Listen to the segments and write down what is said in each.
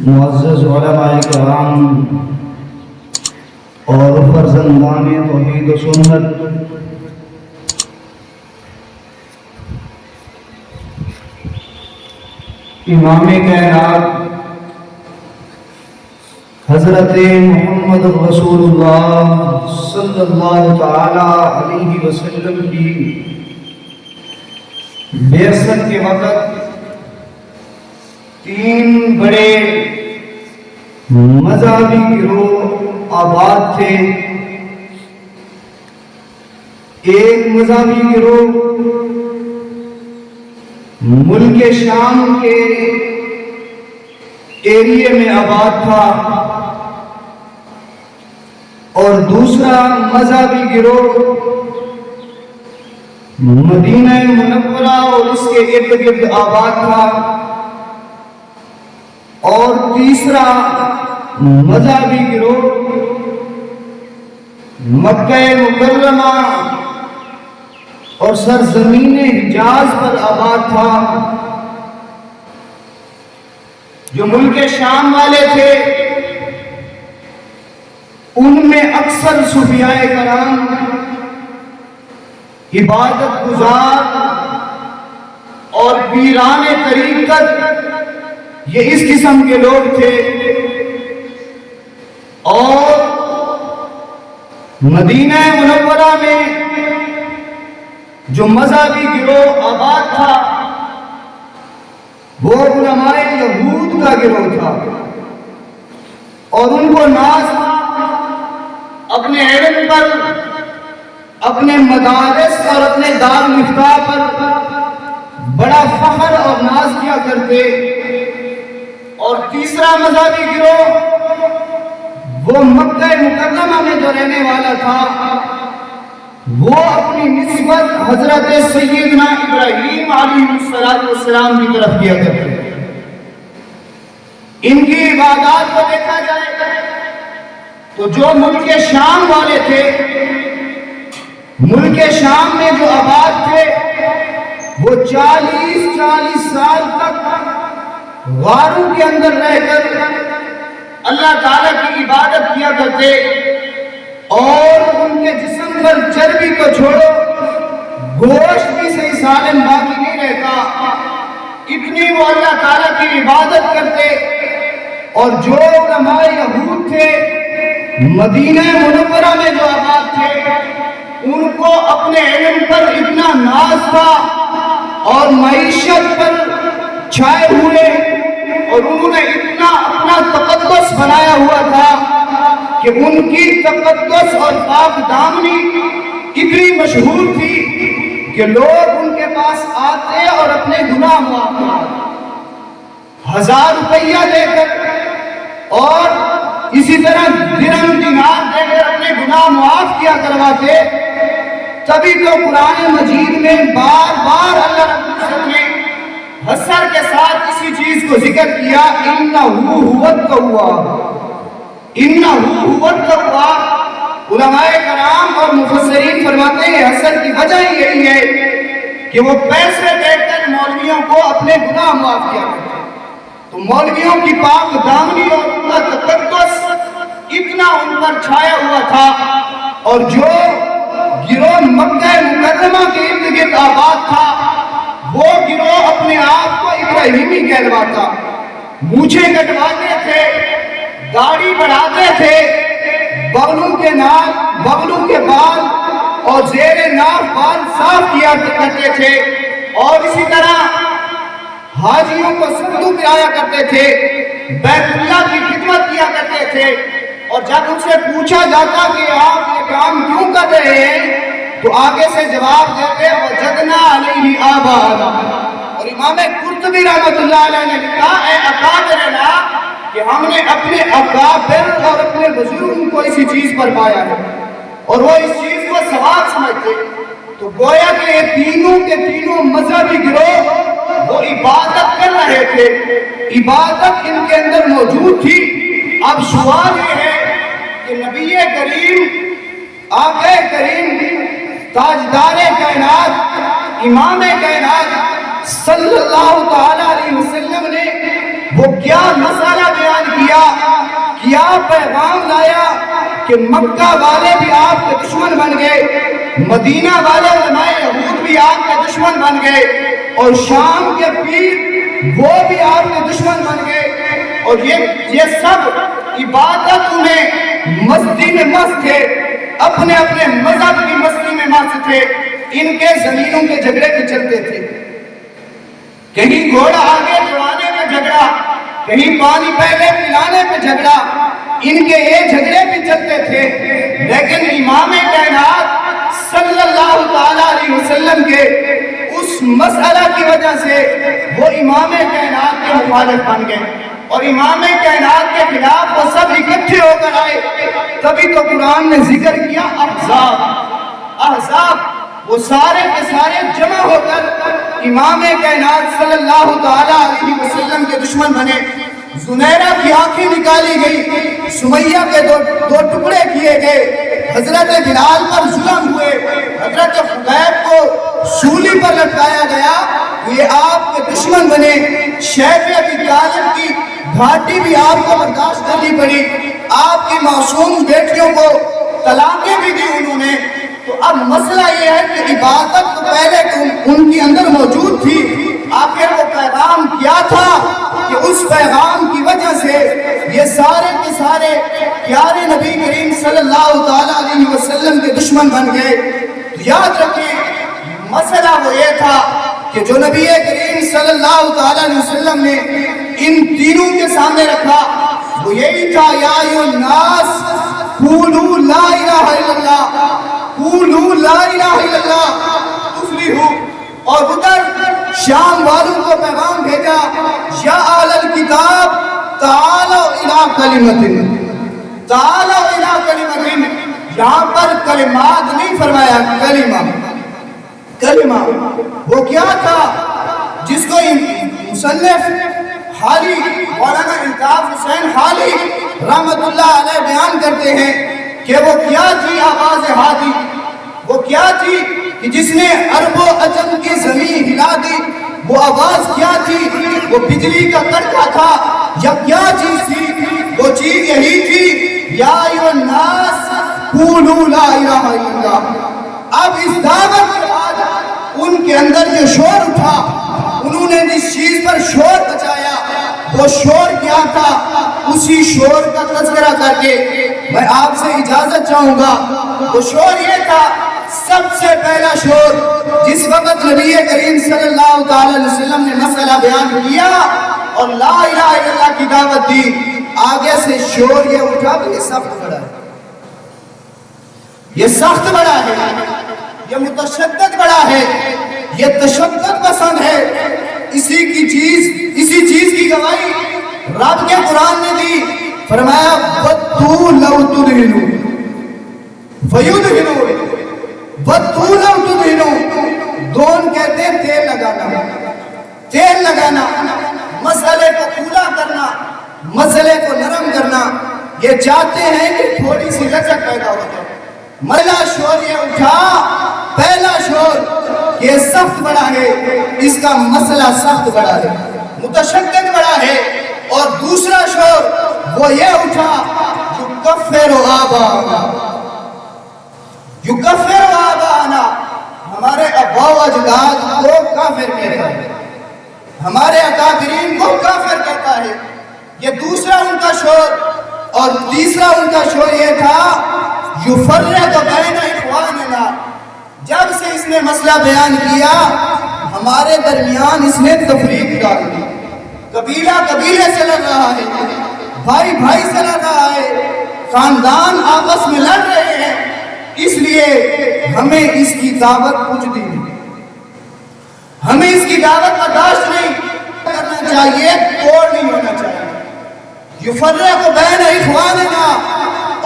معزز علماء کرام اور فرزندان توحید و سنت، امام کائنات حضرت محمد رسول اللہ صلی اللہ تعالی علیہ وسلم کی بعثت کے وقت تین بڑے مذہبی گروہ آباد تھے۔ ایک مذہبی گروہ ملک شام کے ایریے میں آباد تھا اور دوسرا مذہبی گروہ مدینہ منورہ اور اس کے ارد گرد آباد تھا، اور تیسرا مذہبی گروہ مکہ مکرمہ اور سرزمین حجاز پر آباد تھا۔ جو ملک شام والے تھے ان میں اکثر صوفیاء کرام، عبادت گزار اور پیران طریقت، یہ اس قسم کے لوگ تھے، اور مدینہ منورہ میں جو مذہبی گروہ آباد تھا وہ علماء یہود کا گروہ تھا، اور ان کو ناز اپنے علم پر، اپنے مدارس اور اپنے دار مفتاح پر بڑا فخر اور ناز کیا کرتے۔ اور تیسرا مذہبی گروہ وہ مکہ مکرمہ میں جو رہنے والا تھا وہ اپنی نسبت حضرت سیدنا ابراہیم علیہ السلام کی طرف کیا کرتے۔ ان کی عبادات کو دیکھا جائے تو جو ملک شام والے تھے، ملک شام میں جو آباد تھے، وہ 40 سال تک غاروں کے اندر رہ کر اللہ تعالیٰ کی عبادت کیا کرتے، اور ان کے جسم پر چربی کو چھوڑو گوشت بھی صحیح سالم باقی نہیں رہتا، اتنی وہ اللہ تعالیٰ کی عبادت کرتے۔ اور جو علماء یہود تھے مدینہ منورہ میں جو آباد تھے، ان کو اپنے علم پر اتنا ناز تھا اور معیشت پر چھائے ہوئے، اور انہوں نے اتنا اپنا تقدس بنایا ہوا تھا کہ ان کی تقدس اور پاک دامنی اتنی مشہور تھی کہ لوگ ان کے پاس آتے اور اپنے گناہ معاف کرواتے، 1000 روپیہ دے کر اور اسی طرح درہم دینار دے کر اپنے گناہ معاف کیا کرواتے۔ تبھی تو قرآن مجید میں بار بار اللہ رب العزت نے حسر کے ساتھ اسی چیز کو ذکر کیا، اِنَّهُ هُوَ التَّوَّابُ، اِنَّهُ هُوَ التَّوَّابُ۔ علماء کرام اور مفسرین فرماتے ہیں حسر کی وجہ یہی ہے کہ وہ پیسے دے کر مولویوں کو اپنے گناہ معاف کیا کرتے، تو مولویوں کی پاک دامنی اور ان کا تقدس اتنا ان پر چھایا ہوا تھا۔ اور جو گروہ مکہ مکرمہ کے ارد گرد آباد تھا وہ گروہ اپنے آپ کو ابراہیمی کہلواتا، مونچھیں کٹواتے تھے، داڑھی بڑھاتے تھے، بغلوں کے ناک، بغلوں کے بال اور زیر ناف بال صاف کیا کرتے تھے، اور اسی طرح حاجیوں کو سردو پلایا کرتے تھے، بیت اللہ کی خدمت کیا کرتے تھے۔ اور جب ان سے پوچھا جاتا کہ آپ یہ کام کیوں کر رہے ہیں تو آگے سے جواب دیتے وجدنا علیہ آباءنا۔ اور امام قرطبی رحمۃ اللہ علیہ نے لکھا، اے اکابرنا، کہ ہم نے اپنے اکابر اور اپنے بزرگوں کو اسی چیز پر پایا ہے، اور وہ اس چیز کو ثواب سمجھتے۔ تو گویا کہ یہ تینوں کے تینوں مذہبی گروہ وہ عبادت کر رہے تھے، عبادت ان کے اندر موجود تھی۔ اب سوال یہ ہے کہ نبی کریم، آقا کریم، تاجدار کائنات، امام کائنات صلی اللہ تعالی علیہ وسلم نے وہ کیا مسئلہ بیان کیا، کیا پیغام لایا کہ مکہ والے بھی آپ کے دشمن بن گئے، مدینہ والے علماء یہود بھی آپ کے دشمن بن گئے، اور شام کے پیر وہ بھی آپ کے دشمن بن گئے، اور یہ سب عبادت میں مستی میں مست تھے، اپنے اپنے مذہب کی مستی میں مست تھے، ان کے زمینوں کے جھگڑے بھی چلتے تھے، کہیں گھوڑا آگے دوڑانے پہ جھگڑا، کہیں پانی پہلے پلانے پہ جھگڑا، ان کے یہ جھگڑے بھی چلتے تھے، لیکن امام کائنات صلی اللہ تعالیٰ علیہ وسلم کے اس مسئلہ کی وجہ سے وہ امام کائنات کے مخالف بن گئے، اور امام کائنات کے خلاف وہ سب اکٹھے ہو کر آئے، تبھی تو قرآن نے ذکر کیا احزاب، وہ سارے کے سارے جمع ہو کر امام کائنات صلی اللہ تعالیٰ علیہ وسلم کے دشمن بنے۔ زنیرہ کی آنکھیں نکالی گئی، سمیہ کے دو ٹکڑے کیے گئے، حضرت بلال پر ظلم ہوئے، حضرت خبیب کو سولی پر لٹکایا گیا، یہ آپ کے دشمن بنے، شیخ ابی طالب کی گھاٹی بھی آپ کو برداشت کرنی پڑی، آپ کی معصوم بیٹیوں کو طلاقیں بھی دی انہوں نے۔ تو اب مسئلہ یہ ہے کہ عبادت تو پہلے ان کے اندر موجود تھی، آخر وہ پیغام کیا تھا کہ اس پیغام کی وجہ سے یہ سارے کے سارے پیارے نبی کریم صلی اللہ تعالیٰ علیہ وسلم کے دشمن بن گئے۔ تو یاد رکھیں مسئلہ وہ یہ تھا کہ جو نبی کریم صلی اللہ تعالیٰ علیہ وسلم نے ان تینوں کے سامنے رکھا وہ یہی تھا، یا ایھا الناس قولوا لا الہ الا اللہ، قولوا لا الہ الا اللہ تفلحوا، اور ادھر شام والوں کو پیغام بھیجا، یا اہل الکتاب تعالوا الی کلمۃ، تعالوا الی کلمۃ، یہاں پر کلمات نہیں فرمایا، کلمہ وہ کیا تھا جس کو مصنف حالی مولانا الطاف حسین حالی رحمت اللہ علیہ بیان کرتے ہیں کہ وہ کیا تھی آواز ہادی، وہ کیا تھی کہ جس نے عرب و عجم کی زمین ہلا دی، وہ آواز کیا تھی، وہ بجلی کا کڑکا تھا یا کیا چیز تھی، وہ چیز یہی تھی، یا ایھا الناس قولوا لا الہ الا اللہ۔ اب اس دعوت کے بعد ان کے اندر جو شور اٹھا، انہوں نے جس چیز پر شور بچایا وہ شور کیا تھا، اسی شور کا تذکرہ کر کے میں آپ سے اجازت چاہوں گا۔ وہ شور یہ تھا، سب سے پہلا شور جس وقت نبی کریم صلی اللہ تعالی علیہ وسلم نے مسئلہ بیان کیا اور لا الہ الا اللہ کی دعوت دی، آگے سے شور یہ اٹھا کہ یہ سخت بڑا ہے، یہ سخت بڑا ہے، یہ متشدد بڑا ہے، یہ تشدد پسند ہے، اسی چیز کی گواہی رب کے قرآن نے دی، فرمایا وَدُّوا لَوْ تُدْهِنُوا فَيُدْهِنُونَ، وَدُّوا لَوْ تُدْهِنُوا، دون کہتے ہیں تیل لگانا، مسئلے کو کھلا کرنا، مسئلے کو نرم کرنا، یہ چاہتے ہیں کہ تھوڑی سی لچک پیدا ہو جائے۔ پہلا شور یہ اٹھا، پہلا شور یہ سخت بڑا ہے، اس کا مسئلہ سخت بڑا ہے، متشدد بڑا ہے، اور دوسرا شور وہ یہ اٹھا، یکفر آباءنا، یکفر آباءنا، ہمارے آباء و اجداد کو کافر کہتا ہے، ہمارے اکابرین کو کافر کہتا ہے، یہ دوسرا ان کا شور۔ اور تیسرا ان کا شور یہ تھا، یفرق بین اخواننا، جب سے اس نے مسئلہ بیان کیا ہمارے درمیان اس نے تفریق ڈال دی، قبیلہ قبیلے سے لڑ رہا ہے، بھائی بھائی سے لڑ رہا ہے، خاندان آپس میں لڑ رہے ہیں، اس لیے ہمیں اس کی دعوت کچھ دی، ہمیں اس کی دعوت برداشت نہیں کرنا چاہیے، توڑ نہیں ہونا چاہیے۔ یفرق بین اخواننا،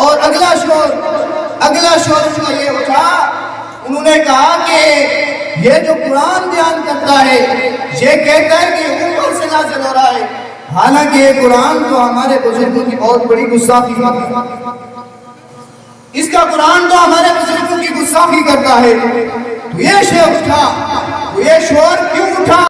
اور اگلا شور اس کا یہ اٹھا، انہوں نے کہا کہ یہ جو قرآن بیان کرتا ہے یہ کہتا ہے کہ اوپر سے نازل ہو رہا ہے، حالانکہ یہ قرآن تو ہمارے بزرگوں کی بہت بڑی گستاخی ہے، اس کا قرآن تو ہمارے بزرگوں کی گستاخی کرتا ہے۔ تو یہ شور اٹھا، یہ شور کیوں اٹھا؟